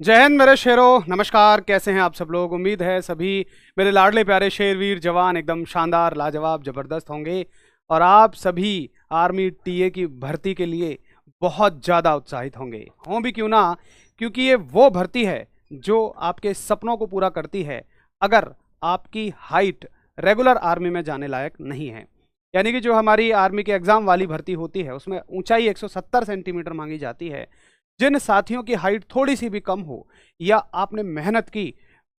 जय हिंद मेरे शेरों, नमस्कार। कैसे हैं आप सब लोग? उम्मीद है सभी मेरे लाडले प्यारे शेरवीर जवान एकदम शानदार, लाजवाब, ज़बरदस्त होंगे और आप सभी आर्मी टीए की भर्ती के लिए बहुत ज़्यादा उत्साहित हों भी क्यों ना, क्योंकि ये वो भर्ती है जो आपके सपनों को पूरा करती है अगर आपकी हाइट रेगुलर आर्मी में जाने लायक नहीं है। यानी कि जो हमारी आर्मी के एग्ज़ाम वाली भर्ती होती है उसमें ऊंचाई 170 सेंटीमीटर मांगी जाती है। जिन साथियों की हाइट थोड़ी सी भी कम हो या आपने मेहनत की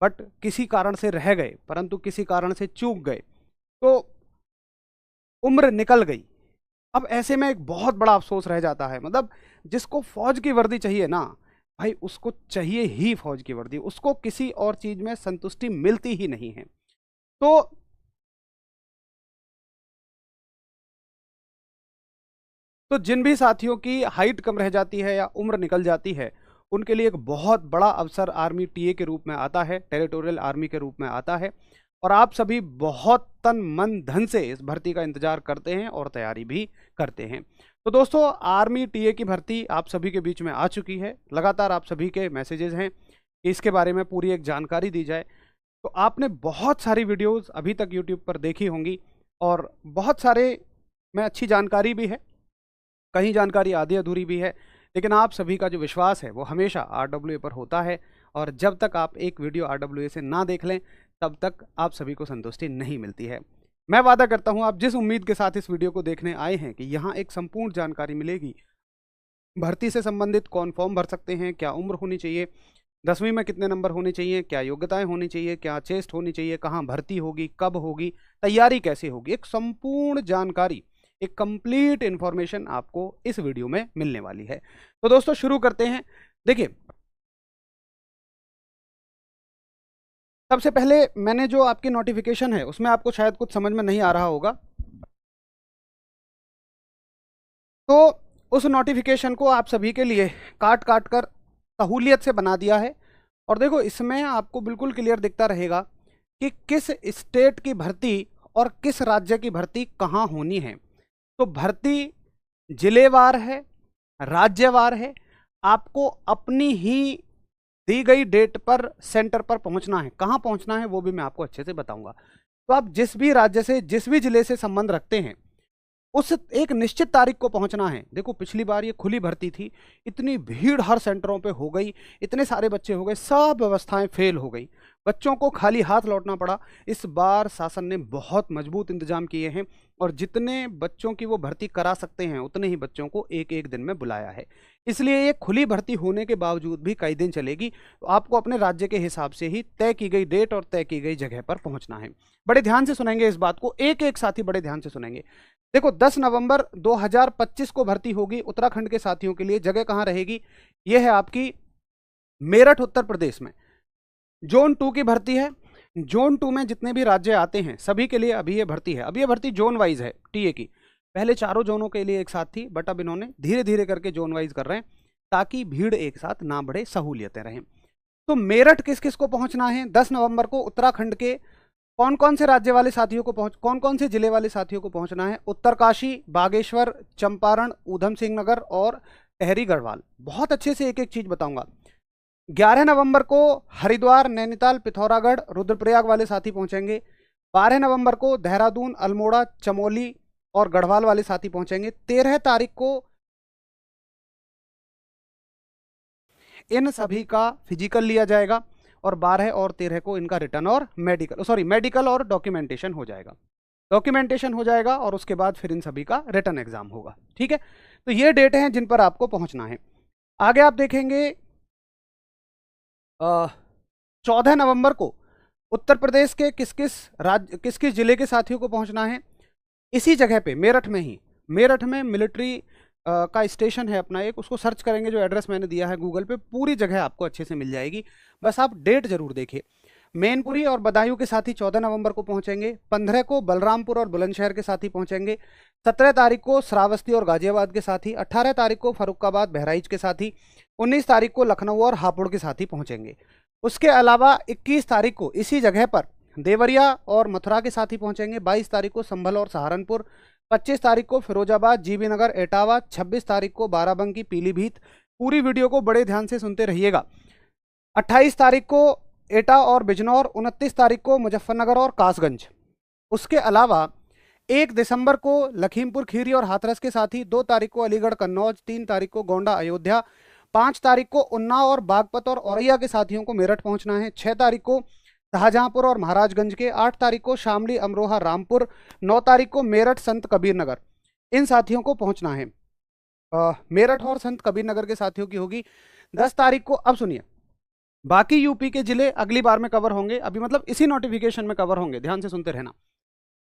बट किसी कारण से रह गए, परंतु किसी कारण से चूक गए, तो उम्र निकल गई। अब ऐसे में एक बहुत बड़ा अफसोस रह जाता है। मतलब जिसको फौज की वर्दी चाहिए ना भाई, उसको चाहिए ही फौज की वर्दी, उसको किसी और चीज में संतुष्टि मिलती ही नहीं है। तो जिन भी साथियों की हाइट कम रह जाती है या उम्र निकल जाती है, उनके लिए एक बहुत बड़ा अवसर आर्मी टीए के रूप में आता है, टेरिटोरियल आर्मी के रूप में आता है। और आप सभी बहुत तन मन धन से इस भर्ती का इंतजार करते हैं और तैयारी भी करते हैं। तो दोस्तों, आर्मी टीए की भर्ती आप सभी के बीच में आ चुकी है। लगातार आप सभी के मैसेजेस हैं कि इसके बारे में पूरी एक जानकारी दी जाए। तो आपने बहुत सारी वीडियोस अभी तक यूट्यूब पर देखी होंगी और बहुत सारे में अच्छी जानकारी भी है, कहीं जानकारी आधी अधूरी भी है, लेकिन आप सभी का जो विश्वास है वो हमेशा आरडब्ल्यूए पर होता है। और जब तक आप एक वीडियो आरडब्ल्यूए से ना देख लें तब तक आप सभी को संतुष्टि नहीं मिलती है। मैं वादा करता हूं, आप जिस उम्मीद के साथ इस वीडियो को देखने आए हैं कि यहाँ एक संपूर्ण जानकारी मिलेगी, भर्ती से संबंधित कौन फॉर्म भर सकते हैं, क्या उम्र होनी चाहिए, 10वीं में कितने नंबर होने चाहिए, क्या योग्यताएं होनी चाहिए, क्या चेस्ट होनी चाहिए, कहाँ भर्ती होगी, कब होगी, तैयारी कैसे होगी, एक संपूर्ण जानकारी, एक कंप्लीट इंफॉर्मेशन आपको इस वीडियो में मिलने वाली है। तो दोस्तों शुरू करते हैं। देखिए, सबसे पहले मैंने जो आपकी नोटिफिकेशन है उसमें आपको शायद कुछ समझ में नहीं आ रहा होगा, तो उस नोटिफिकेशन को आप सभी के लिए काट काट कर सहूलियत से बना दिया है। और देखो, इसमें आपको बिल्कुल क्लियर दिखता रहेगा कि किस स्टेट की भर्ती और किस राज्य की भर्ती कहाँ होनी है। तो भर्ती जिलेवार है, राज्यवार है। आपको अपनी ही दी गई डेट पर सेंटर पर पहुंचना है। कहाँ पहुंचना है वो भी मैं आपको अच्छे से बताऊंगा। तो आप जिस भी राज्य से, जिस भी जिले से संबंध रखते हैं, उस एक निश्चित तारीख को पहुंचना है। देखो, पिछली बार ये खुली भर्ती थी, इतनी भीड़ हर सेंटरों पे हो गई, इतने सारे बच्चे हो गए, सब व्यवस्थाएं फेल हो गई, बच्चों को खाली हाथ लौटना पड़ा। इस बार शासन ने बहुत मजबूत इंतजाम किए हैं और जितने बच्चों की वो भर्ती करा सकते हैं उतने ही बच्चों को एक एक दिन में बुलाया है। इसलिए ये खुली भर्ती होने के बावजूद भी कई दिन चलेगी। तो आपको अपने राज्य के हिसाब से ही तय की गई डेट और तय की गई जगह पर पहुंचना है। बड़े ध्यान से सुनेंगे इस बात को, एक एक साथी बड़े ध्यान से सुनेंगे। देखो, 10 नवंबर 2025 को भर्ती होगी उत्तराखंड के साथियों के लिए। जगह कहां रहेगी? यह है आपकी मेरठ, उत्तर प्रदेश में। जोन 2 की भर्ती है। जोन 2 में जितने भी राज्य आते हैं सभी के लिए अभी ये भर्ती है। अभी ये भर्ती जोन वाइज है टीए की। पहले चारों जोनों के लिए एक साथ थी, बट अब इन्होंने धीरे धीरे करके जोन वाइज कर रहे हैं ताकि भीड़ एक साथ ना बढ़े, सहूलियतें रहें। तो मेरठ किस किस को पहुंचना है 10 नवंबर को? उत्तराखंड के कौन कौन से राज्य वाले साथियों को कौन कौन से जिले वाले साथियों को पहुंचना है? उत्तरकाशी, बागेश्वर, चंपारण, ऊधम सिंह नगर और टिहरी गढ़वाल। बहुत अच्छे से एक एक चीज बताऊंगा। 11 नवंबर को हरिद्वार, नैनीताल, पिथौरागढ़, रुद्रप्रयाग वाले साथी पहुंचेंगे। 12 नवंबर को देहरादून, अल्मोड़ा, चमोली और गढ़वाल वाले साथी पहुंचेंगे। 13 तारीख को इन सभी का फिजिकल लिया जाएगा और 12 और 13 को इनका रिटर्न और मेडिकल और डॉक्यूमेंटेशन हो जाएगा। डॉक्यूमेंटेशन हो जाएगा और उसके बाद फिर इन सभी का रिटर्न एग्जाम होगा। ठीक है, तो ये डेट हैं जिन पर आपको पहुंचना है। आगे आप देखेंगे 14 नवंबर को उत्तर प्रदेश के किस किस जिले के साथियों को पहुंचना है? इसी जगह पे मेरठ में ही, मेरठ में मिलिट्री का स्टेशन है अपना एक, उसको सर्च करेंगे, जो एड्रेस मैंने दिया है गूगल पे, पूरी जगह आपको अच्छे से मिल जाएगी। बस आप डेट जरूर देखिए। मैनपुरी और बदायूं के साथी 14 नवंबर को पहुंचेंगे। 15 को बलरामपुर और बुलंदशहर के साथी पहुंचेंगे। 17 तारीख को श्रावस्ती और गाजियाबाद के साथी। 18 तारीख को फरुखाबाद, बहराइच के साथी। 19 तारीख को लखनऊ और हापुड़ के साथी पहुंचेंगे। उसके अलावा 21 तारीख को इसी जगह पर देवरिया और मथुरा के साथी पहुंचेंगे। 22 तारीख को संभल और सहारनपुर। 25 तारीख को फिरोजाबाद, जीबी नगर, एटावा। 26 तारीख को बाराबंकी, पीलीभीत। पूरी वीडियो को बड़े ध्यान से सुनते रहिएगा। 28 तारीख को एटा और बिजनौर, 29 तारीख को मुजफ्फरनगर और कासगंज। उसके अलावा 1 दिसंबर को लखीमपुर खीरी और हाथरस के साथ ही, 2 तारीख को अलीगढ़ कन्नौज, 3 तारीख को गोंडा अयोध्या, 5 तारीख को उन्नाव और बागपत और औरैया के साथियों को मेरठ पहुंचना है, 6 तारीख को शाहजहांपुर और महाराजगंज के, 8 तारीख को शामली अमरोहा रामपुर, 9 तारीख को मेरठ संत कबीर नगर, इन साथियों को पहुंचना है। मेरठ और संत कबीर नगर के साथियों की होगी 10 तारीख को। अब सुनिए, बाकी यूपी के जिले अगली बार में कवर होंगे, अभी मतलब इसी नोटिफिकेशन में कवर होंगे, ध्यान से सुनते रहना।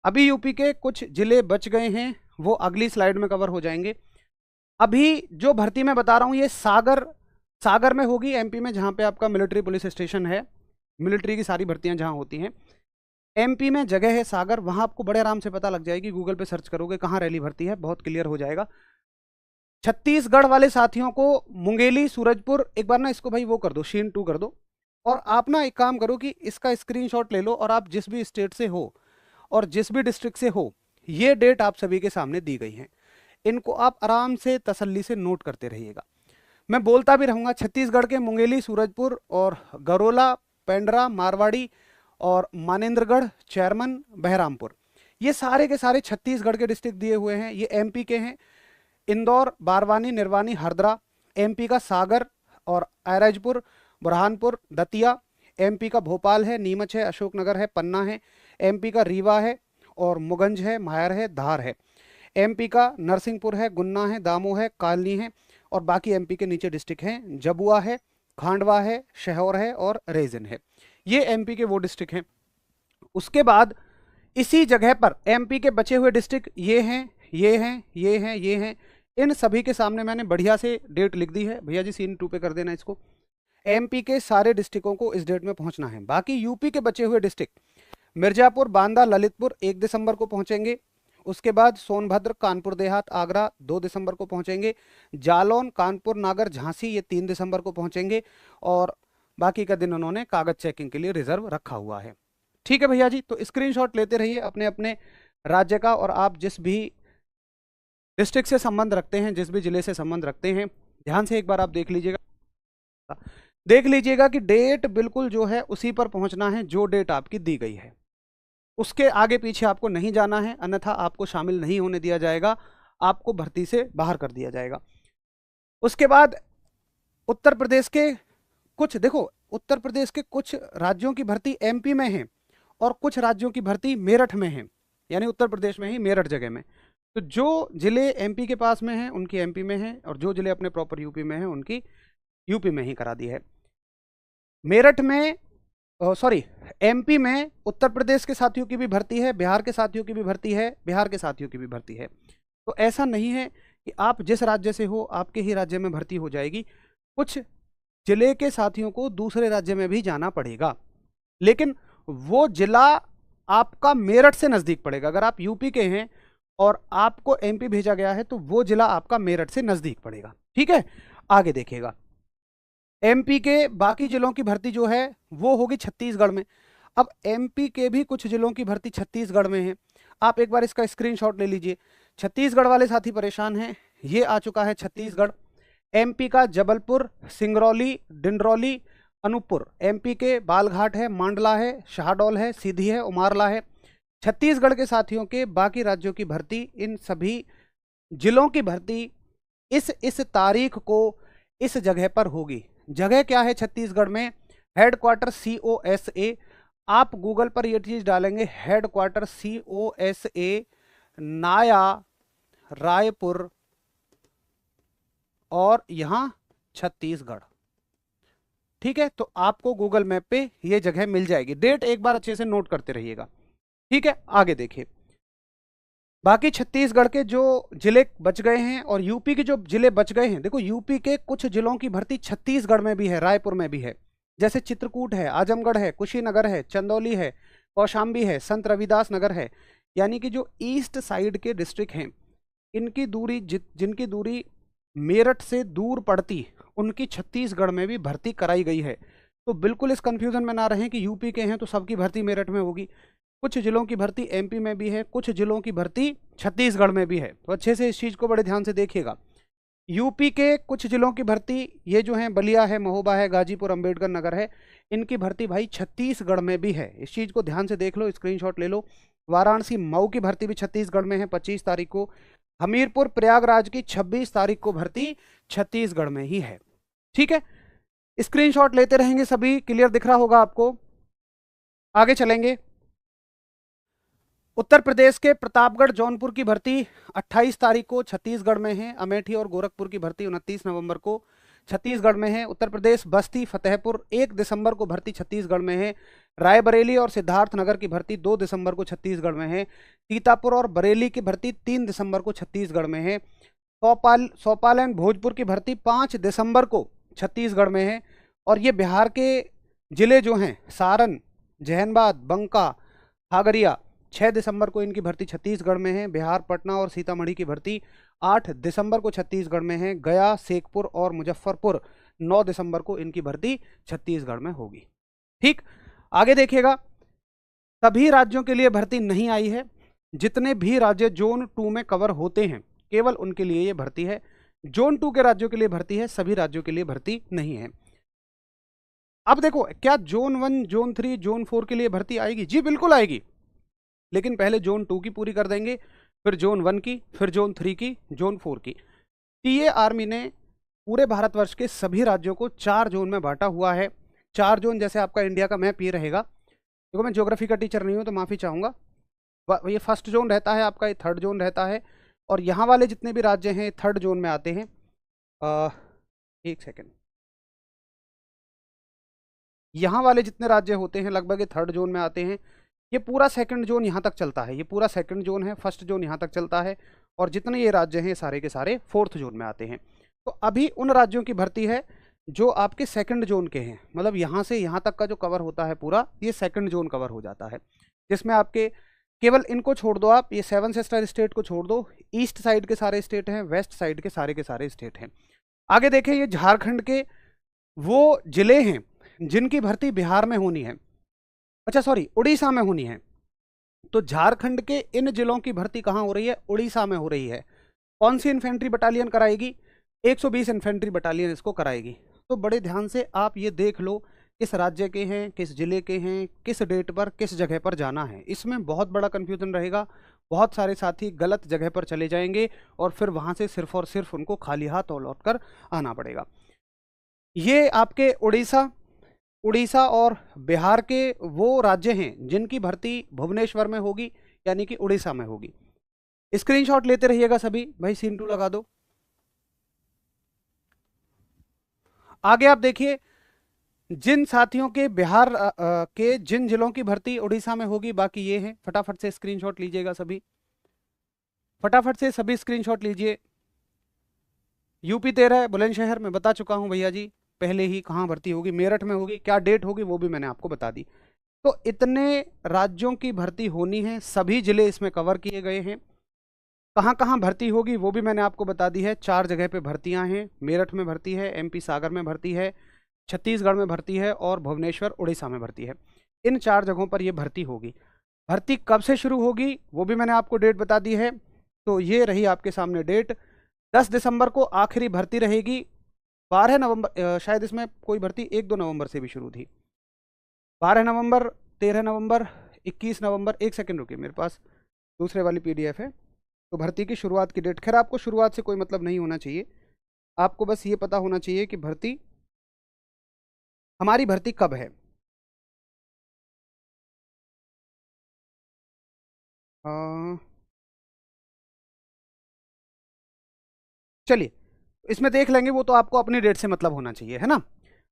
अभी यूपी के कुछ जिले बच गए हैं, वो अगली स्लाइड में कवर हो जाएंगे। अभी जो भर्ती मैं बता रहा हूँ ये सागर में होगी, एमपी में, जहाँ पे आपका मिलिट्री पुलिस स्टेशन है, मिलिट्री की सारी भर्तियां जहाँ होती हैं। एमपी में जगह है सागर, वहाँ आपको बड़े आराम से पता लग जाएगी, गूगल पे सर्च करोगे कहाँ रैली भर्ती है, बहुत क्लियर हो जाएगा। छत्तीसगढ़ वाले साथियों को मुंगेली, सूरजपुर, एक बार ना इसको भाई वो कर दो, शीन 2 कर दो, और आप ना एक काम करो कि इसका स्क्रीनशॉट ले लो, और आप जिस भी स्टेट से हो और जिस भी डिस्ट्रिक्ट से हो, ये डेट आप सभी के सामने दी गई है, इनको आप आराम से तसल्ली से नोट करते रहिएगा। मैं बोलता भी रहूँगा। छत्तीसगढ़ के मुंगेली, सूरजपुर और गरोला, पेंड्रा, मारवाड़ी और मानेंद्रगढ़, चेरमन, बहरामपुर, ये सारे के सारे छत्तीसगढ़ के डिस्ट्रिक्ट दिए हुए हैं। ये एमपी के हैं, इंदौर, बारवानी, निर्वाणी, हरदरा, एमपी का सागर और अरैजपुर, बुरहानपुर, दतिया, एमपी का भोपाल है, नीमच है, अशोकनगर है, पन्ना है, एमपी का रीवा है और मुगंज है, मायर है, धार है, एमपी का नरसिंहपुर है, गुन्ना है, दामोह है, कालनी है, और बाकी एमपी के नीचे डिस्ट्रिक्ट हैं, जबुआ है, खांडवा है, शहौर है और रेजिन है। ये एमपी के वो डिस्ट्रिक्ट हैं। उसके बाद इसी जगह पर एमपी के बचे हुए डिस्ट्रिक्ट ये हैं, ये हैं, ये हैं, ये हैं, इन सभी के सामने मैंने बढ़िया से डेट लिख दी है। भैया जी सीन 2 पे कर देना इसको। एमपी के सारे डिस्ट्रिक्टों को इस डेट में पहुंचना है। बाकी यूपी के बचे हुए डिस्ट्रिक्ट मिर्जापुर, बांदा, ललितपुर 1 दिसंबर को पहुंचेंगे। उसके बाद सोनभद्र, कानपुर देहात, आगरा 2 दिसंबर को पहुंचेंगे। जालौन, कानपुर, नागर, झांसी ये 3 दिसंबर को पहुंचेंगे, और बाकी का दिन उन्होंने कागज चेकिंग के लिए रिजर्व रखा हुआ है। ठीक है भैया जी, तो स्क्रीनशॉट लेते रहिए अपने अपने राज्य का, और आप जिस भी डिस्ट्रिक्ट से संबंध रखते हैं, जिस भी जिले से संबंध रखते हैं, ध्यान से एक बार आप देख लीजिएगा कि डेट बिल्कुल जो है उसी पर पहुंचना है जो डेट आपकी दी गई है, उसके आगे पीछे आपको नहीं जाना है, अन्यथा आपको शामिल नहीं होने दिया जाएगा, आपको भर्ती से बाहर कर दिया जाएगा। उसके बाद उत्तर प्रदेश के कुछ, देखो उत्तर प्रदेश के कुछ राज्यों की भर्ती एमपी में है और कुछ राज्यों की भर्ती मेरठ में है, यानी उत्तर प्रदेश में ही मेरठ जगह में। तो जो जिले एमपी के पास में हैं उनकी एमपी में है, और जो जिले अपने प्रॉपर यूपी में हैं उनकी यूपी में ही करा दी है। मेरठ में सॉरी एमपी में उत्तर प्रदेश के साथियों की भी भर्ती है, बिहार के साथियों की भी भर्ती है, बिहार के साथियों की भी भर्ती है। तो ऐसा नहीं है कि आप जिस राज्य से हो आपके ही राज्य में भर्ती हो जाएगी, कुछ जिले के साथियों को दूसरे राज्य में भी जाना पड़ेगा, लेकिन वो जिला आपका मेरठ से नज़दीक पड़ेगा। अगर आप यूपी के हैं और आपको एमपी भेजा गया है तो वो जिला आपका मेरठ से नज़दीक पड़ेगा। ठीक है, आगे देखिएगा। एमपी के बाकी जिलों की भर्ती जो है वो होगी छत्तीसगढ़ में। अब एमपी के भी कुछ जिलों की भर्ती छत्तीसगढ़ में है, आप एक बार इसका स्क्रीनशॉट ले लीजिए। छत्तीसगढ़ वाले साथी परेशान हैं, ये आ चुका है छत्तीसगढ़। एमपी का जबलपुर, सिंगरौली, डिंडरौली, अनूपपुर, एमपी के बालघाट है, मांडला है, शाहडोल है, सीधी है, उमारला है। छत्तीसगढ़ के साथियों के बाकी राज्यों की भर्ती, इन सभी जिलों की भर्ती इस तारीख को इस जगह पर होगी। जगह क्या है छत्तीसगढ़ में? Headquarter COSA। आप गूगल पर ये चीज डालेंगे, हेडक्वार्टर COSA नाया रायपुर, और यहां छत्तीसगढ़। ठीक है, तो आपको गूगल मैप पे ये जगह मिल जाएगी। डेट एक बार अच्छे से नोट करते रहिएगा। ठीक है, आगे देखिए। बाकी छत्तीसगढ़ के जो जिले बच गए हैं और यूपी के जो जिले बच गए हैं, देखो यूपी के कुछ जिलों की भर्ती छत्तीसगढ़ में भी है, रायपुर में भी है, जैसे चित्रकूट है, आजमगढ़ है, कुशीनगर है, चंदौली है, कौशाम्बी है, संत रविदास नगर है। यानी कि जो ईस्ट साइड के डिस्ट्रिक्ट हैं, इनकी दूरी जिनकी दूरी मेरठ से दूर पड़ती, उनकी छत्तीसगढ़ में भी भर्ती कराई गई है। तो बिल्कुल इस कंफ्यूजन में ना रहें कि यूपी के हैं तो सबकी भर्ती मेरठ में होगी। कुछ जिलों की भर्ती एमपी में भी है, कुछ जिलों की भर्ती छत्तीसगढ़ में भी है। तो अच्छे से इस चीज़ को बड़े ध्यान से देखिएगा। यूपी के कुछ जिलों की भर्ती, ये जो है बलिया है, महोबा है, गाजीपुर, अंबेडकर नगर है, इनकी भर्ती भाई छत्तीसगढ़ में भी है। इस चीज़ को ध्यान से देख लो, स्क्रीनशॉट ले लो। वाराणसी मऊ की भर्ती भी छत्तीसगढ़ में है 25 तारीख को। हमीरपुर प्रयागराज की 26 तारीख को भर्ती छत्तीसगढ़ में ही है। ठीक है, स्क्रीनशॉट लेते रहेंगे सभी, क्लियर दिख रहा होगा आपको। आगे चलेंगे। उत्तर प्रदेश के प्रतापगढ़ जौनपुर की भर्ती 28 तारीख को छत्तीसगढ़ में है। अमेठी और गोरखपुर की भर्ती 29 नवंबर को छत्तीसगढ़ में है। उत्तर प्रदेश बस्ती फतेहपुर 1 दिसंबर को भर्ती छत्तीसगढ़ में है। रायबरेली और सिद्धार्थनगर की भर्ती 2 दिसंबर को छत्तीसगढ़ में है। सीतापुर और बरेली की भर्ती 3 दिसंबर को छत्तीसगढ़ में है। चौपाल एंड भोजपुर की भर्ती 5 दिसंबर को छत्तीसगढ़ में है। और ये बिहार के जिले जो हैं सारण, जहानाबाद, बंका, खागरिया 6 दिसंबर को इनकी भर्ती छत्तीसगढ़ में है। बिहार पटना और सीतामढ़ी की भर्ती 8 दिसंबर को छत्तीसगढ़ में है। गया, शेखपुर और मुजफ्फरपुर 9 दिसंबर को इनकी भर्ती छत्तीसगढ़ में होगी। ठीक, आगे देखिएगा। सभी राज्यों के लिए भर्ती नहीं आई है। जितने भी राज्य जोन 2 में कवर होते हैं केवल उनके लिए ये भर्ती है। जोन 2 के राज्यों के लिए भर्ती है, सभी राज्यों के लिए भर्ती नहीं है। अब देखो, क्या जोन 1, जोन 3, जोन 4 के लिए भर्ती आएगी? जी बिल्कुल आएगी, लेकिन पहले जोन 2 की पूरी कर देंगे, फिर जोन 1 की, फिर जोन 3 की, जोन 4 की। टीए आर्मी ने पूरे भारतवर्ष के सभी राज्यों को 4 जोन में बांटा हुआ है। 4 जोन जैसे आपका इंडिया का मैप ये रहेगा। देखो, मैं ज्योग्राफी का टीचर नहीं हूँ तो माफ़ी चाहूँगा। ये फर्स्ट जोन रहता है आपका, ये थर्ड जोन रहता है, और यहाँ वाले जितने भी राज्य हैं थर्ड जोन में आते हैं। एक सेकेंड, यहाँ वाले जितने राज्य होते हैं लगभग ये थर्ड जोन में आते हैं। ये पूरा सेकंड जोन यहाँ तक चलता है, ये पूरा सेकंड जोन है, फर्स्ट जोन यहाँ तक चलता है, और जितने ये राज्य हैं सारे के सारे फोर्थ जोन में आते हैं। तो अभी उन राज्यों की भर्ती है जो आपके सेकंड जोन के हैं, मतलब यहाँ से यहाँ तक का जो कवर होता है पूरा, ये सेकंड जोन कवर हो जाता है, जिसमें आपके केवल इनको छोड़ दो, आप ये 7 सिस्टर स्टेट को छोड़ दो, ईस्ट साइड के सारे स्टेट हैं, वेस्ट साइड के सारे स्टेट हैं। आगे देखें, ये झारखंड के वो जिले हैं जिनकी भर्ती बिहार में होनी है, अच्छा सॉरी उड़ीसा में होनी है। तो झारखंड के इन जिलों की भर्ती कहाँ हो रही है? उड़ीसा में हो रही है। कौन सी इन्फेंट्री बटालियन कराएगी? 120 इन्फेंट्री बटालियन इसको कराएगी। तो बड़े ध्यान से आप ये देख लो किस राज्य के हैं, किस जिले के हैं, किस डेट पर, किस जगह पर जाना है। इसमें बहुत बड़ा कन्फ्यूजन रहेगा, बहुत सारे साथी गलत जगह पर चले जाएंगे और फिर वहाँ से सिर्फ और सिर्फ उनको खाली हाथ लौट कर आना पड़ेगा। ये आपके उड़ीसा और बिहार के वो राज्य हैं जिनकी भर्ती भुवनेश्वर में होगी, यानी कि उड़ीसा में होगी। स्क्रीनशॉट लेते रहिएगा सभी भाई, सीन 2 लगा दो। आगे आप देखिए, जिन साथियों के बिहार के जिन जिलों की भर्ती उड़ीसा में होगी, बाकी ये हैं। फटाफट से स्क्रीनशॉट लीजिएगा सभी, फटाफट से सभी स्क्रीनशॉट लीजिए। यूपी 13 बुलंदशहर में बता चुका हूं भैया जी पहले ही कहाँ भर्ती होगी, मेरठ में होगी, क्या डेट होगी वो भी मैंने आपको बता दी। तो इतने राज्यों की भर्ती होनी है, सभी जिले इसमें कवर किए गए हैं। कहाँ कहाँ भर्ती होगी वो भी मैंने आपको बता दी है। 4 जगह पे भर्तियां हैं, मेरठ में भर्ती है, MP सागर में भर्ती है, छत्तीसगढ़ में भर्ती है और भुवनेश्वर उड़ीसा में भर्ती है। इन 4 जगहों पर यह भर्ती होगी। भर्ती कब से शुरू होगी वो भी मैंने आपको डेट बता दी है। तो ये रही आपके सामने डेट, 10 दिसंबर को आखिरी भर्ती रहेगी। 12 नवंबर शायद इसमें कोई भर्ती 1-2 नवंबर से भी शुरू थी। 12 नवंबर, 13 नवंबर, 21 नवंबर, एक सेकंड रुकिए, मेरे पास दूसरे वाली PDF है। तो भर्ती की शुरुआत की डेट, खैर आपको शुरुआत से कोई मतलब नहीं होना चाहिए, आपको बस ये पता होना चाहिए कि भर्ती, हमारी भर्ती कब है। चलिए इसमें देख लेंगे, वो तो आपको अपनी डेट से मतलब होना चाहिए, है ना।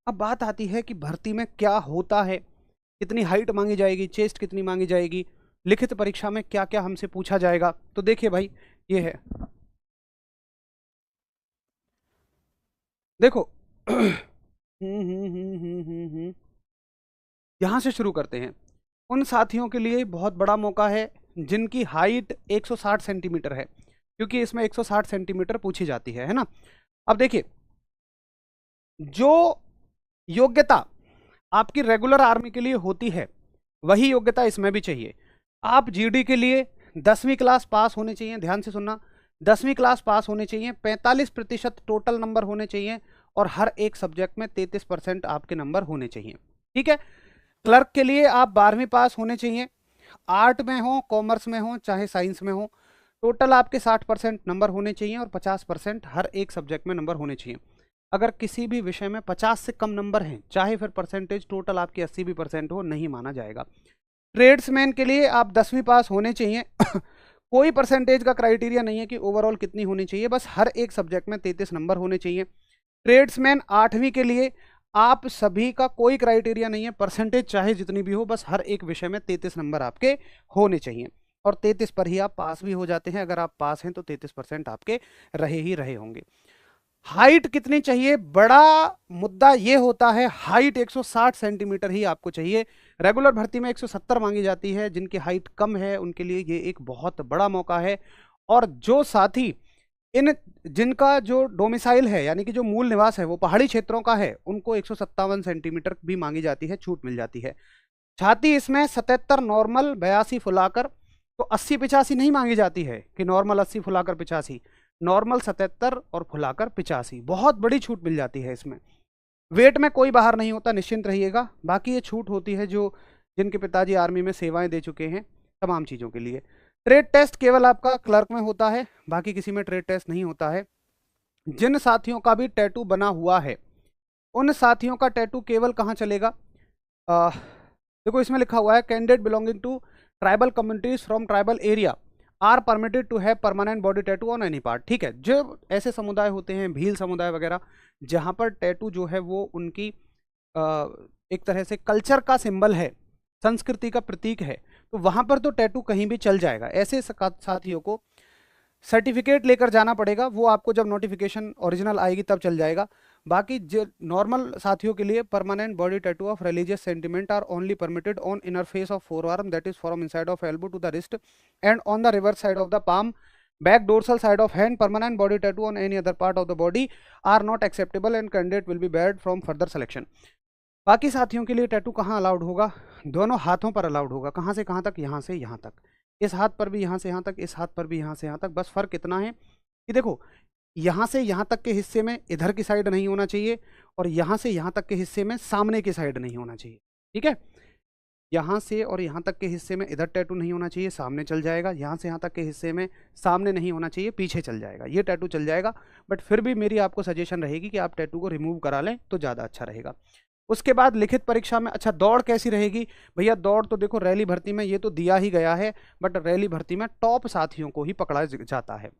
अब बात आती है कि भर्ती में क्या होता है, कितनी हाइट मांगी जाएगी, चेस्ट कितनी मांगी जाएगी, लिखित परीक्षा में क्या क्या हमसे पूछा जाएगा। तो देखिए भाई, ये है, देखो यहां से शुरू करते हैं। उन साथियों के लिए बहुत बड़ा मौका है जिनकी हाइट 160 सेंटीमीटर है, क्योंकि इसमें 160 सेंटीमीटर पूछी जाती है ना। अब देखिए, जो योग्यता आपकी रेगुलर आर्मी के लिए होती है वही योग्यता इसमें भी चाहिए। आप GD के लिए 10वीं क्लास पास होने चाहिए, ध्यान से सुनना, 10वीं क्लास पास होने चाहिए, 45% टोटल नंबर होने चाहिए और हर एक सब्जेक्ट में 33% आपके नंबर होने चाहिए। ठीक है। क्लर्क के लिए आप 12वीं पास होने चाहिए, आर्ट में हो, कॉमर्स में हो, चाहे साइंस में हो। टोटल आपके 60% नंबर होने चाहिए और 50% हर एक सब्जेक्ट में नंबर होने चाहिए। अगर किसी भी विषय में 50 से कम नंबर हैं, चाहे फिर परसेंटेज टोटल आपकी 80 भी % हो, नहीं माना जाएगा। ट्रेड्समैन के लिए आप 10वीं पास होने चाहिए। कोई परसेंटेज का क्राइटेरिया नहीं है कि ओवरऑल कितनी होनी चाहिए, बस हर एक सब्जेक्ट में 33 नंबर होने चाहिए। ट्रेड्समैन 8वीं के लिए आप सभी का कोई क्राइटेरिया नहीं है, परसेंटेज चाहे जितनी भी हो, बस हर एक विषय में 33 नंबर आपके होने चाहिए और 33 पर ही आप पास भी हो जाते हैं। अगर आप पास हैं तो 33% आपके रहे ही रहे होंगे। हाइट कितनी चाहिए, बड़ा मुद्दा ये होता है। हाइट 160 सेंटीमीटर ही आपको चाहिए। रेगुलर भर्ती में 170 मांगी जाती है। जिनकी हाइट कम है उनके लिए ये एक बहुत बड़ा मौका है। और जो साथी जिनका जो डोमिसाइल है, यानी कि जो मूल निवास है वो पहाड़ी क्षेत्रों का है, उनको 157 सेंटीमीटर भी मांगी जाती है, छूट मिल जाती है। छाती इसमें 77 नॉर्मल, 82 फुलाकर, तो 80-85 नहीं मांगी जाती है कि नॉर्मल 80 फुलाकर 85, नॉर्मल 77 और फुलाकर 85। बहुत बड़ी छूट मिल जाती है इसमें। वेट में कोई बाहर नहीं होता, निश्चिंत रहिएगा। बाकी ये छूट होती है जो जिनके पिताजी आर्मी में सेवाएं दे चुके हैं, तमाम चीज़ों के लिए। ट्रेड टेस्ट केवल आपका क्लर्क में होता है, बाकी किसी में ट्रेड टेस्ट नहीं होता है। जिन साथियों का भी टैटू बना हुआ है उन साथियों का टैटू केवल कहाँ चलेगा, देखो इसमें लिखा हुआ है candidate belonging to tribal communities from tribal area are permitted to have permanent body tattoo on any part. ठीक है, जो ऐसे समुदाय होते हैं, भील समुदाय वगैरह, जहाँ पर टैटू जो है वो उनकी एक तरह से कल्चर का सिंबल है, संस्कृति का प्रतीक है, तो वहाँ पर तो टैटू कहीं भी चल जाएगा। ऐसे साथियों को सर्टिफिकेट लेकर जाना पड़ेगा, वो आपको जब नोटिफिकेशन ओरिजिनल आएगी तब चल जाएगा। बाकी जो नॉर्मल साथियों के लिए permanent body tattoo of religious sentiment are only permitted on inner face of forearm, that is from inside of elbow to the wrist and on the reverse side of the palm, back dorsal side of hand. Permanent body tattoo on any other part of the body are not acceptable and candidate will be barred from further selection. बाकी साथियों के लिए tattoo कहाँ allowed होगा, दोनों हाथों पर allowed होगा। कहाँ से कहाँ तक, यहाँ से यहाँ तक, इस हाथ पर भी यहाँ से यहाँ तक, इस हाथ पर भी यहाँ से यहाँ तक। बस फर्क इतना है कि देखो यहाँ से यहाँ तक के हिस्से में इधर की साइड नहीं होना चाहिए और यहाँ से यहाँ तक के हिस्से में सामने की साइड नहीं होना चाहिए। ठीक है, यहाँ से और यहाँ तक के हिस्से में इधर टैटू नहीं होना चाहिए, सामने चल जाएगा। यहाँ से यहाँ तक के हिस्से में सामने नहीं होना चाहिए, पीछे चल जाएगा, ये टैटू चल जाएगा। बट फिर भी मेरी आपको सजेशन रहेगी कि आप टैटू को रिमूव करा लें तो ज़्यादा अच्छा रहेगा। उसके बाद लिखित परीक्षा में, अच्छा दौड़ कैसी रहेगी भैया, दौड़ तो देखो रैली भर्ती में ये तो दिया ही गया है, बट रैली भर्ती में टॉप साथियों को ही पकड़ा जाता है।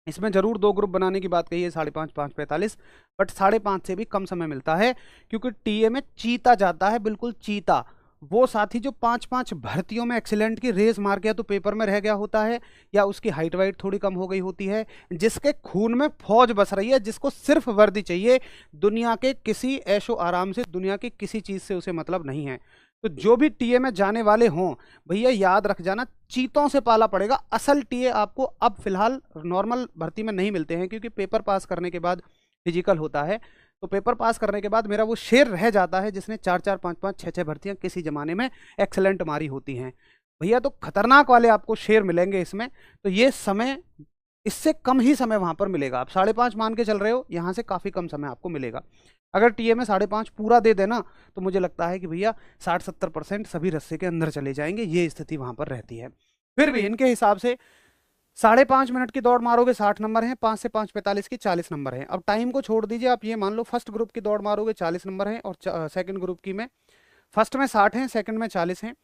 इसमें जरूर 2 ग्रुप बनाने की बात कही है, 5.5, 5:45, बट 5.5 से भी कम समय मिलता है क्योंकि टीए में चीता जाता है, बिल्कुल चीता। वो साथी जो 5-5 भर्तियों में एक्सीलेंट की रेस मार गया तो पेपर में रह गया होता है, या उसकी हाइट वाइट थोड़ी कम हो गई होती है, जिसके खून में फौज बस रही है, जिसको सिर्फ वर्दी चाहिए, दुनिया के किसी ऐशो आराम से, दुनिया की किसी चीज़ से उसे मतलब नहीं है। तो जो भी टीए में जाने वाले हों भैया याद रख जाना, चीतों से पाला पड़ेगा। असल टीए आपको अब फिलहाल नॉर्मल भर्ती में नहीं मिलते हैं क्योंकि पेपर पास करने के बाद फिजिकल होता है, तो पेपर पास करने के बाद मेरा वो शेर रह जाता है जिसने 4-4, 5-5, 6-6 भर्तियां किसी जमाने में एक्सेलेंट मारी होती हैं भैया। तो खतरनाक वाले आपको शेर मिलेंगे इसमें। तो ये समय, इससे कम ही समय वहां पर मिलेगा। आप 5.5 मान के चल रहे हो, यहाँ से काफ़ी कम समय आपको मिलेगा। अगर टीए में 5.5 पूरा दे देना तो मुझे लगता है कि भैया 60-70% सभी रस्से के अंदर चले जाएंगे, ये स्थिति वहां पर रहती है। फिर भी इनके हिसाब से 5.5 मिनट की दौड़ मारोगे 60 नंबर हैं, 5 से 5:45 की 40 नंबर हैं। अब टाइम को छोड़ दीजिए, आप ये मान लो फर्स्ट ग्रुप की दौड़ मारोगे 40 नंबर हैं और सेकंड ग्रुप की में, फर्स्ट में 60 हैं, सेकंड में 40 हैं।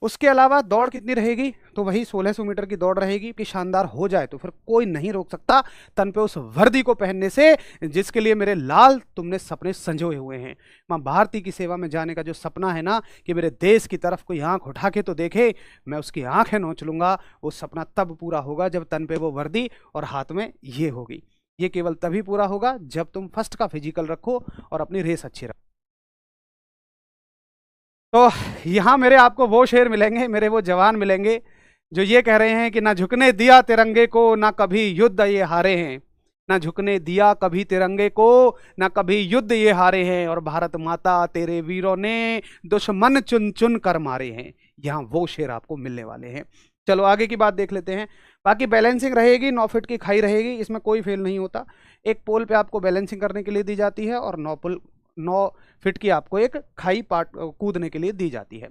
उसके अलावा दौड़ कितनी रहेगी, तो वही 1600 मीटर की दौड़ रहेगी कि शानदार हो जाए तो फिर कोई नहीं रोक सकता तन पे उस वर्दी को पहनने से जिसके लिए मेरे लाल तुमने सपने संजोए हुए हैं। माँ भारती की सेवा में जाने का जो सपना है ना कि मेरे देश की तरफ कोई आंख उठा के तो देखे, मैं उसकी आंखें नोच लूंगा। वो सपना तब पूरा होगा जब तन पे वो वर्दी और हाथ में ये होगी। ये केवल तभी पूरा होगा जब तुम फर्स्ट का फिजिकल रखो और अपनी रेस अच्छी रखो। तो यहाँ मेरे आपको वो शेर मिलेंगे, मेरे वो जवान मिलेंगे जो ये कह रहे हैं कि ना झुकने दिया तिरंगे को, ना कभी युद्ध ये हारे हैं, ना झुकने दिया कभी तिरंगे को, ना कभी युद्ध ये हारे हैं, और भारत माता तेरे वीरों ने दुश्मन चुन चुन कर मारे हैं। यहाँ वो शेर आपको मिलने वाले हैं। चलो आगे की बात देख लेते हैं। बाकी बैलेंसिंग रहेगी, 9 फीट की खाई रहेगी, इसमें कोई फेल नहीं होता। एक पोल पे आपको बैलेंसिंग करने के लिए दी जाती है और 9 फीट की आपको एक खाई पार्ट कूदने के लिए दी जाती है।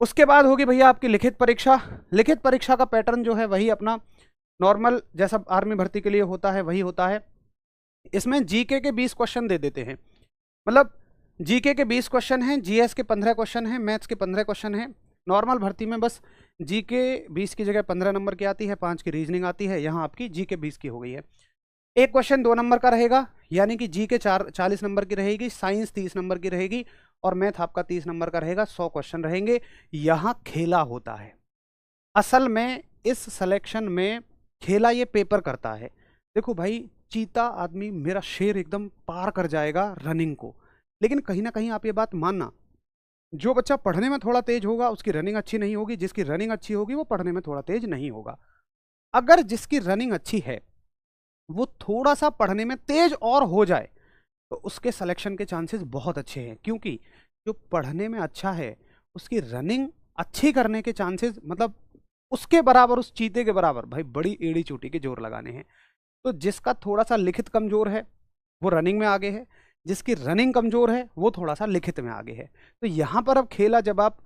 उसके बाद होगी भैया आपकी लिखित परीक्षा। लिखित परीक्षा का पैटर्न जो है वही अपना नॉर्मल जैसा आर्मी भर्ती के लिए होता है वही होता है। इसमें जीके के 20 क्वेश्चन दे देते हैं, मतलब जीके के 20 क्वेश्चन हैं, जीएस के 15 क्वेश्चन हैं, मैथ्स के 15 क्वेश्चन हैं। नॉर्मल भर्ती में बस जीके 20 की जगह 15 नंबर की आती है, 5 की रीजनिंग आती है, यहाँ आपकी जीके 20 की हो गई है। एक क्वेश्चन 2 नंबर का रहेगा, यानी कि जीके 40 नंबर की रहेगी, साइंस 30 नंबर की रहेगी और मैथ आपका 30 नंबर का रहेगा। 100 क्वेश्चन रहेंगे। यहाँ खेला होता है, असल में इस सिलेक्शन में खेला ये पेपर करता है। देखो भाई, चीता आदमी मेरा शेर एकदम पार कर जाएगा रनिंग को, लेकिन कहीं ना कहीं आप ये बात मानना, जो बच्चा पढ़ने में थोड़ा तेज होगा उसकी रनिंग अच्छी नहीं होगी, जिसकी रनिंग अच्छी होगी वो पढ़ने में थोड़ा तेज नहीं होगा। अगर जिसकी रनिंग अच्छी है वो थोड़ा सा पढ़ने में तेज और हो जाए तो उसके सिलेक्शन के चांसेस बहुत अच्छे हैं, क्योंकि जो पढ़ने में अच्छा है उसकी रनिंग अच्छी करने के चांसेस मतलब उसके बराबर, उस चीते के बराबर भाई बड़ी एड़ी चोटी के जोर लगाने हैं। तो जिसका थोड़ा सा लिखित कमजोर है वो रनिंग में आगे है, जिसकी रनिंग कमजोर है वो थोड़ा सा लिखित में आगे है। तो यहाँ पर अब खेला, जब आप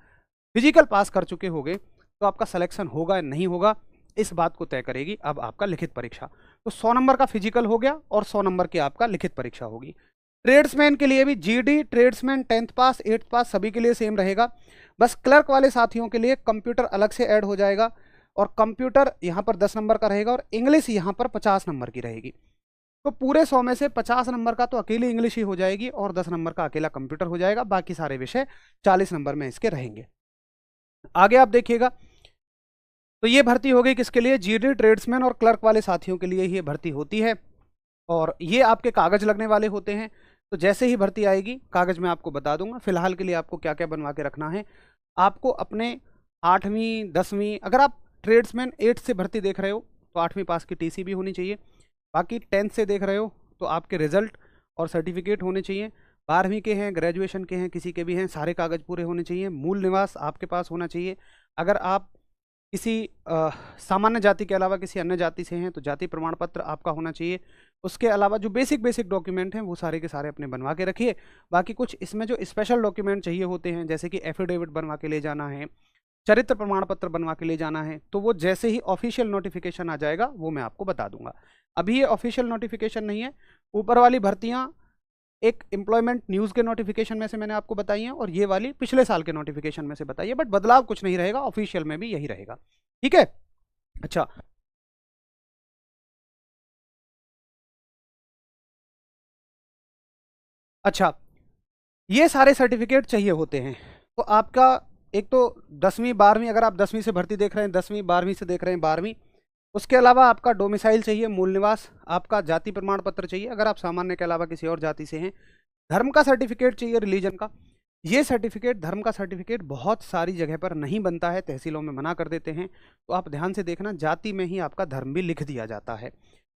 फिजिकल पास कर चुके होगे तो आपका सिलेक्शन होगा या नहीं होगा, इस बात को तय करेगी अब आपका लिखित परीक्षा। तो 100 नंबर का फिजिकल हो गया और 100 नंबर की आपका लिखित परीक्षा होगी। ट्रेड्समैन के लिए भी जीडी, ट्रेड्समैन 10th पास 8th पास सभी के लिए सेम रहेगा। बस क्लर्क वाले साथियों के लिए कंप्यूटर अलग से ऐड हो जाएगा और कंप्यूटर यहाँ पर 10 नंबर का रहेगा और इंग्लिश यहाँ पर 50 नंबर की रहेगी। तो पूरे 100 में से 50 नंबर का तो अकेली इंग्लिश ही हो जाएगी और 10 नंबर का अकेला कंप्यूटर हो जाएगा। बाकी सारे विषय 40 नंबर में इसके रहेंगे। आगे आप देखिएगा, तो ये भर्ती हो गई किसके लिए, जीडी, ट्रेड्समैन और क्लर्क वाले साथियों के लिए ये भर्ती होती है। और ये आपके कागज लगने वाले होते हैं। तो जैसे ही भर्ती आएगी कागज मैं आपको बता दूंगा। फिलहाल के लिए आपको क्या क्या बनवा के रखना है, आपको अपने 8वीं 10वीं, अगर आप ट्रेड्समैन 8 से भर्ती देख रहे हो तो 8वीं पास की टीसी भी होनी चाहिए। बाकी 10th से देख रहे हो तो आपके रिजल्ट और सर्टिफिकेट होने चाहिए। 12वीं के हैं, ग्रेजुएशन के हैं, किसी के भी हैं, सारे कागज पूरे होने चाहिए। मूल निवास आपके पास होना चाहिए। अगर आप किसी सामान्य जाति के अलावा किसी अन्य जाति से हैं तो जाति प्रमाण पत्र आपका होना चाहिए। उसके अलावा जो बेसिक डॉक्यूमेंट हैं वो सारे के सारे अपने बनवा के रखिए। बाकी कुछ इसमें जो स्पेशल डॉक्यूमेंट चाहिए होते हैं, जैसे कि एफिडेविट बनवा के ले जाना है, चरित्र प्रमाण पत्र बनवा के ले जाना है, तो वो जैसे ही ऑफिशियल नोटिफिकेशन आ जाएगा वो मैं आपको बता दूंगा। अभी ये ऑफिशियल नोटिफिकेशन नहीं है। ऊपर वाली भर्तियां एक एम्प्लॉयमेंट न्यूज़ के नोटिफिकेशन में से मैंने आपको बताई है और ये वाली पिछले साल के नोटिफिकेशन में से बताई है, बट बदलाव कुछ नहीं रहेगा, ऑफिशियल में भी यही रहेगा। ठीक है। अच्छा, अच्छा, ये सारे सर्टिफिकेट चाहिए होते हैं। तो आपका एक तो 10वीं 12वीं, अगर आप 10वीं से भर्ती देख रहे हैं 10वीं, 12वीं से देख रहे हैं 12वीं, उसके अलावा आपका डोमिसाइल चाहिए, मूल निवास, आपका जाति प्रमाण पत्र चाहिए अगर आप सामान्य के अलावा किसी और जाति से हैं, धर्म का सर्टिफिकेट चाहिए, रिलीजन का। ये सर्टिफिकेट, धर्म का सर्टिफिकेट बहुत सारी जगह पर नहीं बनता है, तहसीलों में मना कर देते हैं, तो आप ध्यान से देखना, जाति में ही आपका धर्म भी लिख दिया जाता है।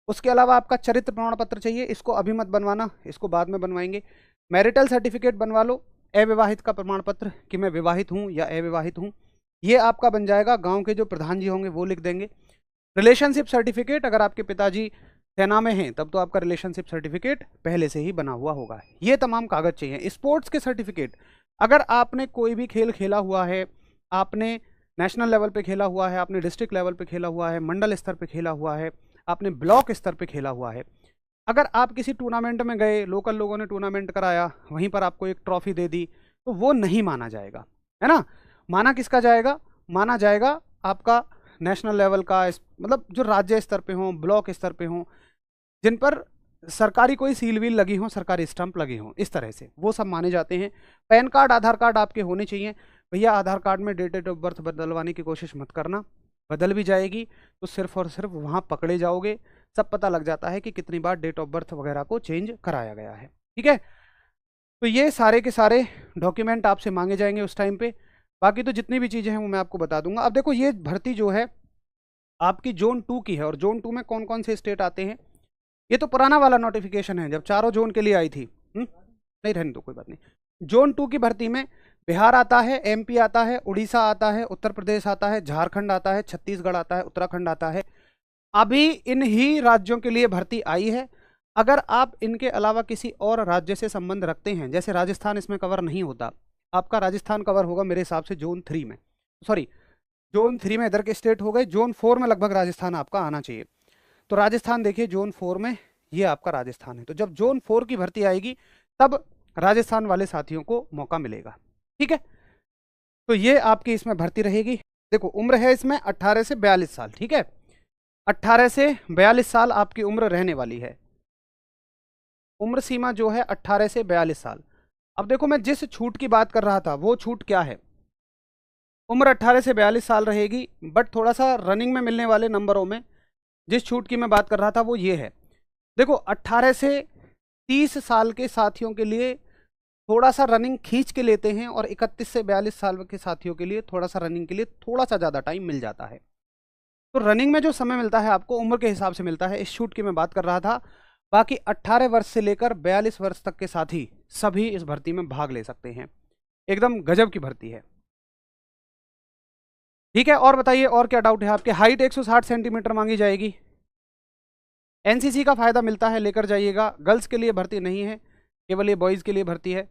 उसके अलावा आपका चरित्र प्रमाण पत्र चाहिए, इसको अभी मत बनवाना, इसको बाद में बनवाएंगे। मैरिटल सर्टिफिकेट बनवा लो, अविवाहित का प्रमाण पत्र कि मैं विवाहित हूँ या अविवाहित हूँ, ये आपका बन जाएगा, गाँव के जो प्रधान जी होंगे वो लिख देंगे। रिलेशनशिप सर्टिफिकेट, अगर आपके पिताजी सेना में हैं तब तो आपका रिलेशनशिप सर्टिफिकेट पहले से ही बना हुआ होगा। ये तमाम कागज चाहिए। स्पोर्ट्स के सर्टिफिकेट, अगर आपने कोई भी खेल खेला हुआ है, आपने नेशनल लेवल पे खेला हुआ है, आपने डिस्ट्रिक्ट लेवल पे खेला हुआ है, मंडल स्तर पे खेला हुआ है, आपने ब्लॉक स्तर पे खेला हुआ है, अगर आप किसी टूर्नामेंट में गए, लोकल लोगों ने टूर्नामेंट कराया, वहीं पर आपको एक ट्रॉफी दे दी, तो वो नहीं माना जाएगा, है ना। माना किसका जाएगा, माना जाएगा आपका नेशनल लेवल का, मतलब जो राज्य स्तर पे हों, ब्लॉक स्तर पे हों, जिन पर सरकारी कोई सील वील लगी हो, सरकारी स्टंप लगे हों, इस तरह से वो सब माने जाते हैं। पैन कार्ड, आधार कार्ड आपके होने चाहिए। भैया आधार कार्ड में डेट ऑफ बर्थ बदलवाने की कोशिश मत करना, बदल भी जाएगी तो सिर्फ और सिर्फ वहाँ पकड़े जाओगे, सब पता लग जाता है कि कितनी बार डेट ऑफ बर्थ वगैरह को चेंज कराया गया है। ठीक है, तो ये सारे के सारे डॉक्यूमेंट आपसे मांगे जाएंगे उस टाइम पे। बाकी तो जितनी भी चीज़ें हैं वो मैं आपको बता दूंगा। अब देखो, ये भर्ती जो है आपकी जोन 2 की है, और जोन 2 में कौन कौन से स्टेट आते हैं, ये तो पुराना वाला नोटिफिकेशन है जब चारों जोन के लिए आई थी। नहीं, रहने दो, कोई बात नहीं। जोन 2 की भर्ती में बिहार आता है, एमपी आता है, उड़ीसा आता है, उत्तर प्रदेश आता है, झारखंड आता है, छत्तीसगढ़ आता है, उत्तराखंड आता है। अभी इन ही राज्यों के लिए भर्ती आई है। अगर आप इनके अलावा किसी और राज्य से संबंध रखते हैं, जैसे राजस्थान इसमें कवर नहीं होता, आपका राजस्थान कवर होगा मेरे हिसाब से जोन 3 में, सॉरी जोन 3 में इधर के स्टेट हो गए, जोन 4 में लगभग राजस्थान आपका आना चाहिए। तो राजस्थान देखिए जोन 4 में ये आपका राजस्थान है। तो जब जोन 4 की भर्ती आएगी तब राजस्थान वाले साथियों को मौका मिलेगा, ठीक है। तो ये आपकी इसमें भर्ती रहेगी। देखो उम्र है इसमें 18 से 42 साल, ठीक है, 18 से 42 साल आपकी उम्र रहने वाली है। उम्र सीमा जो है 18 से 42 साल। अब देखो मैं जिस छूट की बात कर रहा था वो छूट क्या है, उम्र 18 से 42 साल रहेगी, बट थोड़ा सा रनिंग में मिलने वाले नंबरों में जिस छूट की मैं बात कर रहा था वो ये है। देखो 18 से 30 साल के साथियों के लिए थोड़ा सा रनिंग खींच के लेते हैं, और 31 से 42 साल के साथियों के लिए थोड़ा सा रनिंग के लिए थोड़ा सा ज़्यादा टाइम मिल जाता है। तो रनिंग में जो समय मिलता है आपको उम्र के हिसाब से मिलता है, इस छूट की मैं बात कर रहा था। बाकी 18 वर्ष से लेकर 42 वर्ष तक के साथी सभी इस भर्ती में भाग ले सकते हैं। एकदम गजब की भर्ती है, ठीक है। और बताइए और क्या डाउट है आपके। हाइट 160 सेंटीमीटर मांगी जाएगी। एनसीसी का फायदा मिलता है, लेकर जाइएगा। गर्ल्स के लिए भर्ती नहीं है, केवल ये बॉयज़ के लिए भर्ती है।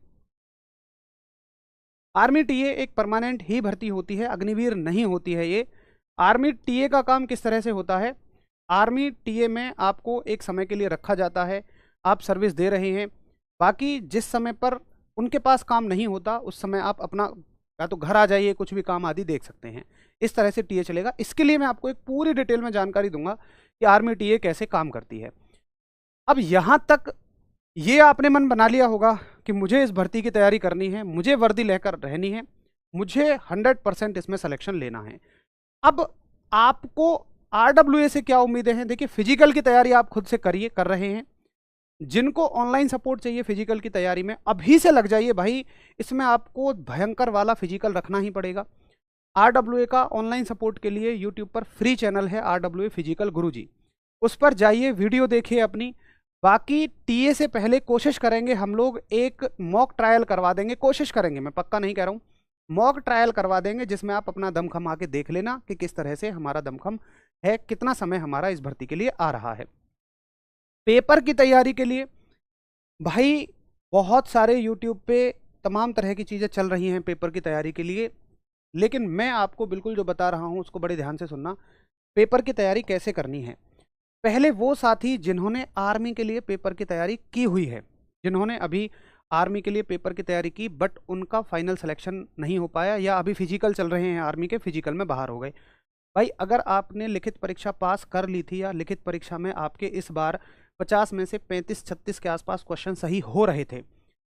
आर्मी टीए एक परमानेंट ही भर्ती होती है, अग्निवीर नहीं होती है ये। आर्मी टीए का काम किस तरह से होता है, आर्मी टीए में आपको एक समय के लिए रखा जाता है, आप सर्विस दे रहे हैं, बाकी जिस समय पर उनके पास काम नहीं होता उस समय आप अपना या तो घर आ जाइए, कुछ भी काम आदि देख सकते हैं। इस तरह से टीए चलेगा। इसके लिए मैं आपको एक पूरी डिटेल में जानकारी दूंगा कि आर्मी टीए कैसे काम करती है। अब यहाँ तक ये आपने मन बना लिया होगा कि मुझे इस भर्ती की तैयारी करनी है, मुझे वर्दी लेकर रहनी है, मुझे 100% इसमें सिलेक्शन लेना है। अब आपको आरडब्ल्यूए से क्या उम्मीदें हैं। देखिए फिजिकल की तैयारी आप खुद से करिए, कर रहे हैं। जिनको ऑनलाइन सपोर्ट चाहिए फिजिकल की तैयारी में, अभी से लग जाइए भाई। इसमें आपको भयंकर वाला फिजिकल रखना ही पड़ेगा। आरडब्ल्यूए का ऑनलाइन सपोर्ट के लिए यूट्यूब पर फ्री चैनल है आरडब्ल्यूए फिजिकल गुरुजी, उस पर जाइए, वीडियो देखिए अपनी। बाकी टीए से पहले कोशिश करेंगे हम लोग एक मॉक ट्रायल करवा देंगे, कोशिश करेंगे, मैं पक्का नहीं कह रहा हूँ, मॉक ट्रायल करवा देंगे जिसमें आप अपना दमखम आके देख लेना कि किस तरह से हमारा दमखम है, कितना समय हमारा इस भर्ती के लिए आ रहा है। पेपर की तैयारी के लिए भाई बहुत सारे यूट्यूब पे तमाम तरह की चीज़ें चल रही हैं पेपर की तैयारी के लिए, लेकिन मैं आपको बिल्कुल जो बता रहा हूँ उसको बड़े ध्यान से सुनना। पेपर की तैयारी कैसे करनी है, पहले वो साथी जिन्होंने आर्मी के लिए पेपर की तैयारी की हुई है, जिन्होंने अभी आर्मी के लिए पेपर की तैयारी की बट उनका फाइनल सिलेक्शन नहीं हो पाया, या अभी फिजिकल चल रहे हैं आर्मी के, फिजिकल में बाहर हो गए। भाई अगर आपने लिखित परीक्षा पास कर ली थी, या लिखित परीक्षा में आपके इस बार 50 में से 35-36 के आसपास क्वेश्चन सही हो रहे थे,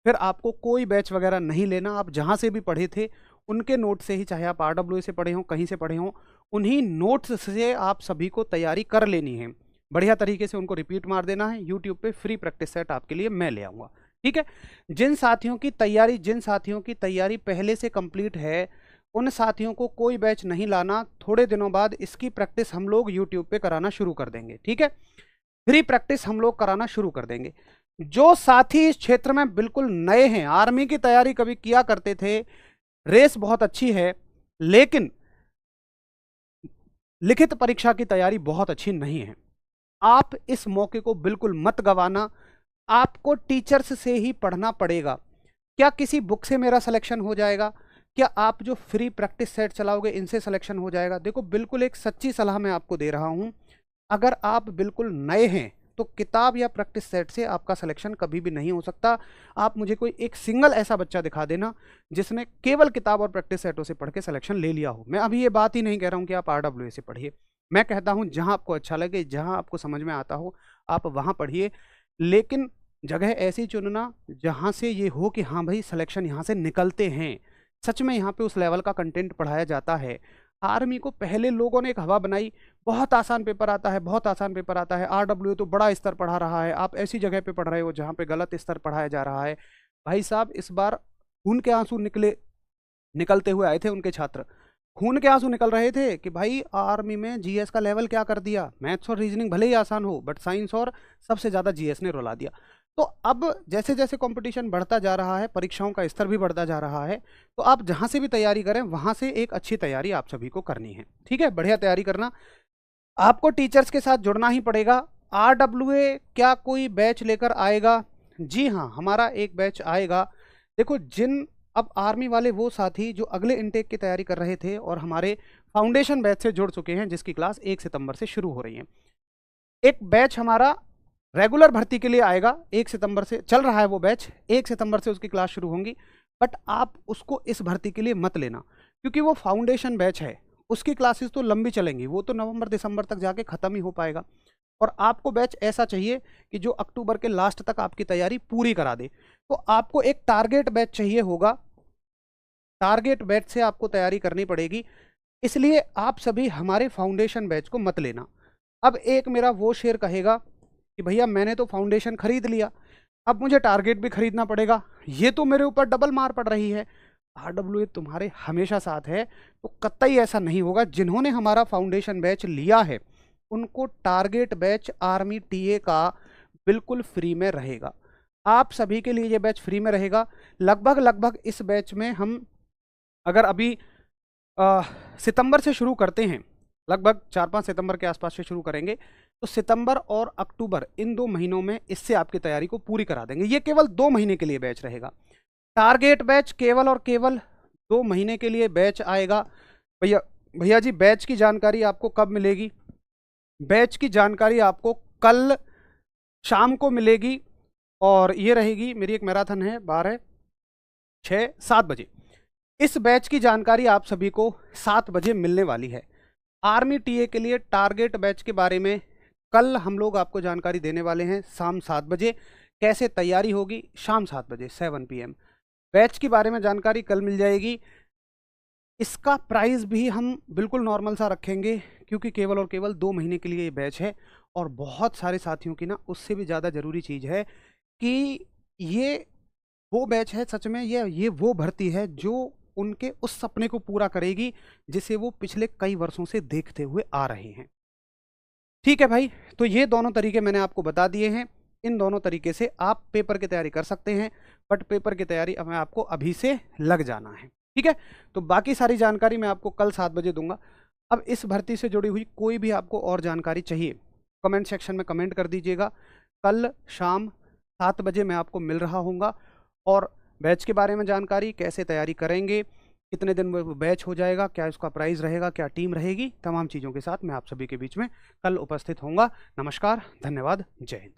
फिर आपको कोई बैच वगैरह नहीं लेना। आप जहाँ से भी पढ़े थे उनके नोट से ही, चाहे आप आरडब्ल्यूए से पढ़े हों, कहीं से पढ़े हों, उन्हीं नोट्स से आप सभी को तैयारी कर लेनी है। बढ़िया तरीके से उनको रिपीट मार देना है। यूट्यूब पे फ्री प्रैक्टिस सेट आपके लिए मैं ले आऊँगा, ठीक है। जिन साथियों की तैयारी पहले से कंप्लीट है उन साथियों को कोई बैच नहीं लाना। थोड़े दिनों बाद इसकी प्रैक्टिस हम लोग यूट्यूब पे कराना शुरू कर देंगे, ठीक है। फ्री प्रैक्टिस हम लोग कराना शुरू कर देंगे। जो साथी इस क्षेत्र में बिल्कुल नए हैं, आर्मी की तैयारी कभी किया करते थे, रेस बहुत अच्छी है लेकिन लिखित परीक्षा की तैयारी बहुत अच्छी नहीं है, आप इस मौके को बिल्कुल मत गंवाना। आपको टीचर्स से ही पढ़ना पड़ेगा। क्या किसी बुक से मेरा सिलेक्शन हो जाएगा, क्या आप जो फ्री प्रैक्टिस सेट चलाओगे इनसे सिलेक्शन हो जाएगा। देखो बिल्कुल एक सच्ची सलाह मैं आपको दे रहा हूं, अगर आप बिल्कुल नए हैं तो किताब या प्रैक्टिस सेट से आपका सिलेक्शन कभी भी नहीं हो सकता। आप मुझे कोई एक सिंगल ऐसा बच्चा दिखा देना जिसने केवल किताब और प्रैक्टिस सेटों से पढ़ के सिलेक्शन ले लिया हो। मैं अभी ये बात ही नहीं कह रहा हूँ कि आप आरडब्ल्यूए से पढ़िए, मैं कहता हूँ जहाँ आपको अच्छा लगे, जहाँ आपको समझ में आता हो आप वहाँ पढ़िए, लेकिन जगह ऐसी चुनना जहाँ से ये हो कि हाँ भाई सिलेक्शन यहाँ से निकलते हैं, सच में यहाँ पे उस लेवल का कंटेंट पढ़ाया जाता है। आर्मी को पहले लोगों ने एक हवा बनाई, बहुत आसान पेपर आता है, बहुत आसान पेपर आता है, आरडब्ल्यूए तो बड़ा स्तर पढ़ा रहा है, आप ऐसी जगह पे पढ़ रहे हो जहाँ पे गलत स्तर पढ़ाया जा रहा है। भाई साहब इस बार खून के आंसू निकलते हुए आए थे उनके छात्र, खून के आंसू निकल रहे थे कि भाई आर्मी में जीएस का लेवल क्या कर दिया। मैथ्स और रीजनिंग भले ही आसान हो बट साइंस और सबसे ज़्यादा जीएस ने रुला दिया। तो अब जैसे जैसे कंपटीशन बढ़ता जा रहा है, परीक्षाओं का स्तर भी बढ़ता जा रहा है, तो आप जहाँ से भी तैयारी करें वहाँ से एक अच्छी तैयारी आप सभी को करनी है। ठीक है, बढ़िया तैयारी करना। आपको टीचर्स के साथ जुड़ना ही पड़ेगा। RWA क्या कोई बैच लेकर आएगा? जी हाँ, हमारा एक बैच आएगा। देखो, जिन अब आर्मी वाले वो साथी जो अगले इनटेक की तैयारी कर रहे थे और हमारे फाउंडेशन बैच से जुड़ चुके हैं, जिसकी क्लास 1 सितंबर से शुरू हो रही है, एक बैच हमारा रेगुलर भर्ती के लिए आएगा। 1 सितंबर से चल रहा है वो बैच, 1 सितंबर से उसकी क्लास शुरू होंगी। बट आप उसको इस भर्ती के लिए मत लेना, क्योंकि वो फाउंडेशन बैच है, उसकी क्लासेस तो लंबी चलेंगी, वो तो नवंबर दिसंबर तक जाके ख़त्म ही हो पाएगा। और आपको बैच ऐसा चाहिए कि जो अक्टूबर के लास्ट तक आपकी तैयारी पूरी करा दे। तो आपको एक टारगेट बैच चाहिए होगा, टारगेट बैच से आपको तैयारी करनी पड़ेगी। इसलिए आप सभी हमारे फाउंडेशन बैच को मत लेना। अब एक मेरा वो शेर कहेगा कि भैया मैंने तो फाउंडेशन खरीद लिया, अब मुझे टारगेट भी खरीदना पड़ेगा, ये तो मेरे ऊपर डबल मार पड़ रही है। RWA तुम्हारे हमेशा साथ है, तो कतई ऐसा नहीं होगा। जिन्होंने हमारा फाउंडेशन बैच लिया है उनको टारगेट बैच आर्मी TA का बिल्कुल फ्री में रहेगा। आप सभी के लिए ये बैच फ्री में रहेगा। लगभग इस बैच में हम अगर अभी सितंबर से शुरू करते हैं, लगभग 4-5 सितंबर के आसपास से शुरू करेंगे, तो सितंबर और अक्टूबर इन 2 महीनों में इससे आपकी तैयारी को पूरी करा देंगे। ये केवल 2 महीने के लिए बैच रहेगा। टारगेट बैच केवल और केवल 2 महीने के लिए बैच आएगा। भैया जी, बैच की जानकारी आपको कब मिलेगी? बैच की जानकारी आपको कल शाम को मिलेगी, और ये रहेगी, मेरी एक मैराथन है 12, 6, 7 बजे। इस बैच की जानकारी आप सभी को 7 बजे मिलने वाली है। आर्मी TA के लिए टारगेट बैच के बारे में कल हम लोग आपको जानकारी देने वाले हैं शाम 7 बजे। कैसे तैयारी होगी? शाम 7 बजे 7 PM बैच के बारे में जानकारी कल मिल जाएगी। इसका प्राइस भी हम बिल्कुल नॉर्मल सा रखेंगे, क्योंकि केवल और केवल 2 महीने के लिए ये बैच है। और बहुत सारे साथियों की ना उससे भी ज़्यादा ज़रूरी चीज़ है कि ये वो बैच है, सच में ये वो भर्ती है जो उनके उस सपने को पूरा करेगी जिसे वो पिछले कई वर्षों से देखते हुए आ रहे हैं। ठीक है भाई, तो ये दोनों तरीके मैंने आपको बता दिए हैं। इन दोनों तरीके से आप पेपर की तैयारी कर सकते हैं, बट पेपर की तैयारी में आपको अभी से लग जाना है। ठीक है, तो बाकी सारी जानकारी मैं आपको कल 7 बजे दूंगा। अब इस भर्ती से जुड़ी हुई कोई भी आपको और जानकारी चाहिए, कमेंट सेक्शन में कमेंट कर दीजिएगा। कल शाम 7 बजे मैं आपको मिल रहा हूँगा, और बैच के बारे में जानकारी, कैसे तैयारी करेंगे, कितने दिन में बैच हो जाएगा, क्या उसका प्राइस रहेगा, क्या टीम रहेगी, तमाम चीज़ों के साथ मैं आप सभी के बीच में कल उपस्थित होऊंगा। नमस्कार, धन्यवाद, जय हिंद।